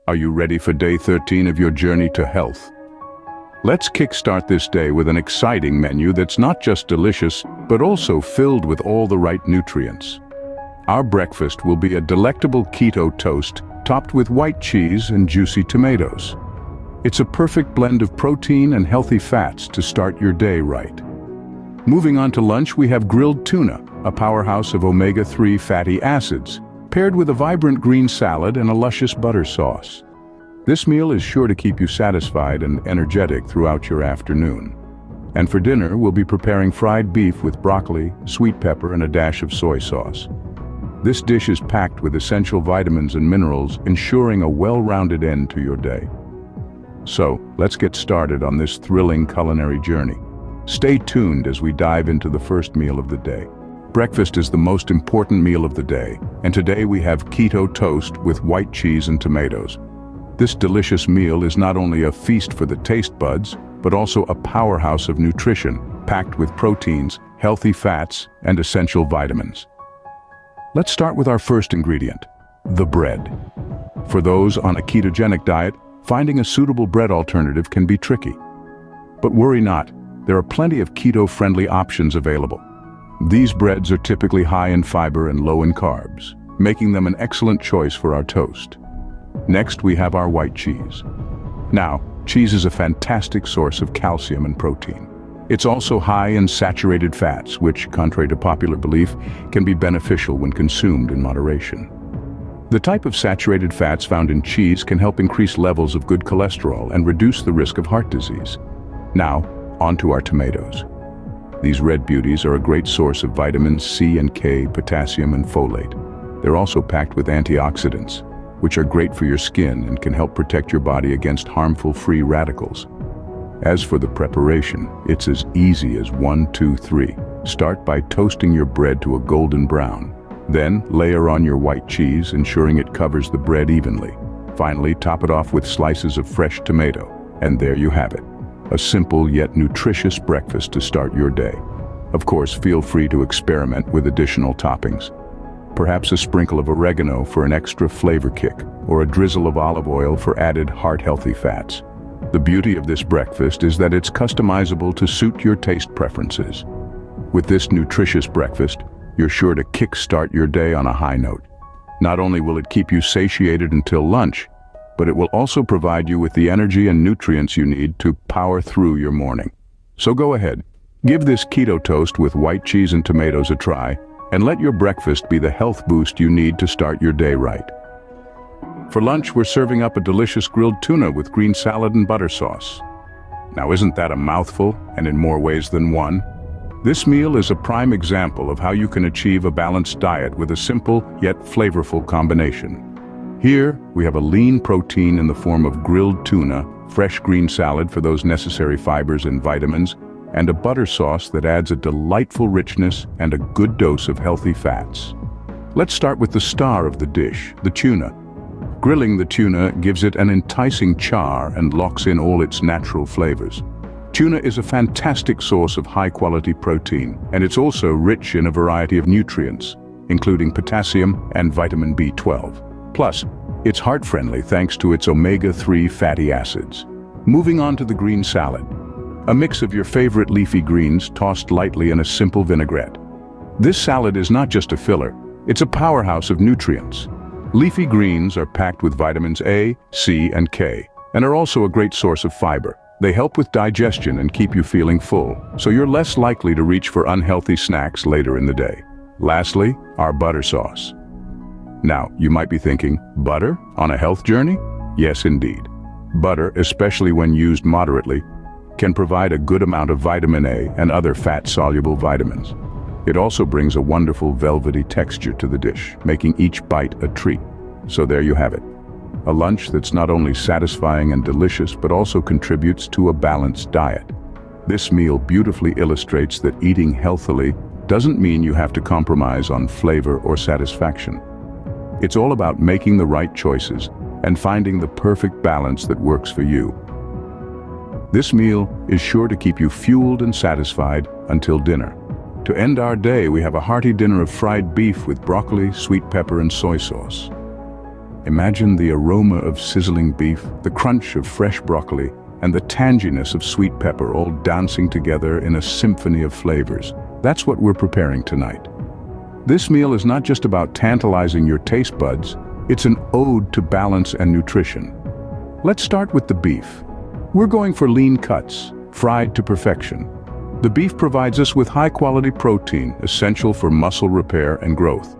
Are you ready for day 13 of your journey to health? Let's kickstart this day with an exciting menu that's not just delicious, but also filled with all the right nutrients. Our breakfast will be a delectable keto toast topped with white cheese and juicy tomatoes. It's a perfect blend of protein and healthy fats to start your day right. Moving on to lunch, we have grilled tuna, a powerhouse of omega-3 fatty acids, paired with a vibrant green salad and a luscious butter sauce. This meal is sure to keep you satisfied and energetic throughout your afternoon. And for dinner, we'll be preparing fried beef with broccoli, sweet pepper, and a dash of soy sauce. This dish is packed with essential vitamins and minerals, ensuring a well-rounded end to your day. So, let's get started on this thrilling culinary journey. Stay tuned as we dive into the first meal of the day. Breakfast is the most important meal of the day, and today we have keto toast with white cheese and tomatoes. This delicious meal is not only a feast for the taste buds, but also a powerhouse of nutrition, packed with proteins, healthy fats, and essential vitamins. Let's start with our first ingredient, the bread. For those on a ketogenic diet, finding a suitable bread alternative can be tricky. But worry not, there are plenty of keto-friendly options available. These breads are typically high in fiber and low in carbs, making them an excellent choice for our toast. Next, we have our white cheese. Now, cheese is a fantastic source of calcium and protein. It's also high in saturated fats, which, contrary to popular belief, can be beneficial when consumed in moderation. The type of saturated fats found in cheese can help increase levels of good cholesterol and reduce the risk of heart disease. Now, on to our tomatoes. These red beauties are a great source of vitamins C and K, potassium and folate. They're also packed with antioxidants, which are great for your skin and can help protect your body against harmful free radicals. As for the preparation, it's as easy as 1, 2, 3. Start by toasting your bread to a golden brown. Then, layer on your white cheese, ensuring it covers the bread evenly. Finally, top it off with slices of fresh tomato. And there you have it. A simple yet nutritious breakfast to start your day. Of course, feel free to experiment with additional toppings. Perhaps a sprinkle of oregano for an extra flavor kick, or a drizzle of olive oil for added heart-healthy fats. The beauty of this breakfast is that it's customizable to suit your taste preferences. With this nutritious breakfast, you're sure to kickstart your day on a high note. Not only will it keep you satiated until lunch, but it will also provide you with the energy and nutrients you need to power through your morning. So go ahead, give this keto toast with white cheese and tomatoes a try, and let your breakfast be the health boost you need to start your day right. For lunch, we're serving up a delicious grilled tuna with green salad and butter sauce. Now, isn't that a mouthful, and in more ways than one? This meal is a prime example of how you can achieve a balanced diet with a simple yet flavorful combination. Here, we have a lean protein in the form of grilled tuna, fresh green salad for those necessary fibers and vitamins, and a butter sauce that adds a delightful richness and a good dose of healthy fats. Let's start with the star of the dish, the tuna. Grilling the tuna gives it an enticing char and locks in all its natural flavors. Tuna is a fantastic source of high-quality protein, and it's also rich in a variety of nutrients, including potassium and vitamin B12. Plus, it's heart-friendly thanks to its omega-3 fatty acids. Moving on to the green salad. A mix of your favorite leafy greens tossed lightly in a simple vinaigrette. This salad is not just a filler, it's a powerhouse of nutrients. Leafy greens are packed with vitamins A, C, and K, and are also a great source of fiber. They help with digestion and keep you feeling full, so you're less likely to reach for unhealthy snacks later in the day. Lastly, our butter sauce. Now, you might be thinking, butter on a health journey? Yes, indeed. Butter, especially when used moderately, can provide a good amount of vitamin A and other fat-soluble vitamins. It also brings a wonderful velvety texture to the dish, making each bite a treat. So there you have it. A lunch that's not only satisfying and delicious, but also contributes to a balanced diet. This meal beautifully illustrates that eating healthily doesn't mean you have to compromise on flavor or satisfaction. It's all about making the right choices and finding the perfect balance that works for you. This meal is sure to keep you fueled and satisfied until dinner. To end our day, we have a hearty dinner of fried beef with broccoli, sweet pepper, and soy sauce. Imagine the aroma of sizzling beef, the crunch of fresh broccoli, and the tanginess of sweet pepper all dancing together in a symphony of flavors. That's what we're preparing tonight. This meal is not just about tantalizing your taste buds, it's an ode to balance and nutrition. Let's start with the beef. We're going for lean cuts, fried to perfection. The beef provides us with high-quality protein, essential for muscle repair and growth.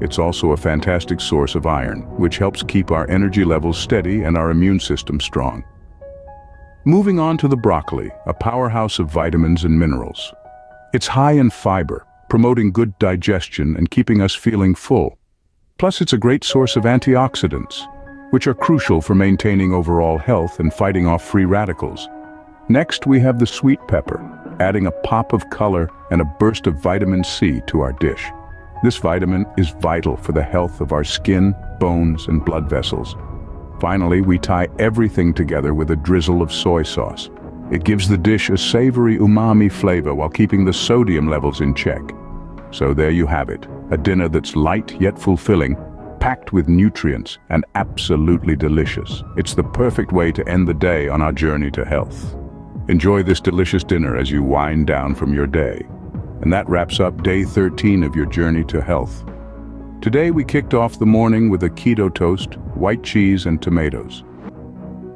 It's also a fantastic source of iron, which helps keep our energy levels steady and our immune system strong. Moving on to the broccoli, a powerhouse of vitamins and minerals. It's high in fiber, promoting good digestion and keeping us feeling full. Plus, it's a great source of antioxidants, which are crucial for maintaining overall health and fighting off free radicals. Next, we have the sweet pepper, adding a pop of color and a burst of vitamin C to our dish. This vitamin is vital for the health of our skin, bones, and blood vessels. Finally, we tie everything together with a drizzle of soy sauce. It gives the dish a savory umami flavor while keeping the sodium levels in check. So there you have it, a dinner that's light yet fulfilling, packed with nutrients and absolutely delicious. It's the perfect way to end the day on our journey to health. Enjoy this delicious dinner as you wind down from your day. And that wraps up day 13 of your journey to health. Today we kicked off the morning with a keto toast, white cheese and tomatoes.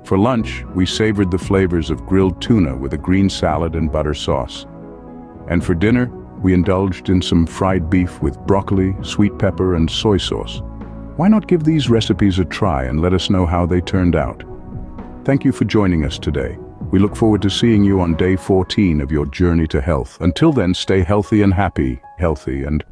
For lunch, we savored the flavors of grilled tuna with a green salad and butter sauce. And for dinner, we indulged in some fried beef with broccoli, sweet pepper and soy sauce. Why not give these recipes a try and let us know how they turned out? Thank you for joining us today. We look forward to seeing you on day 14 of your journey to health. Until then, stay healthy and happy, healthy and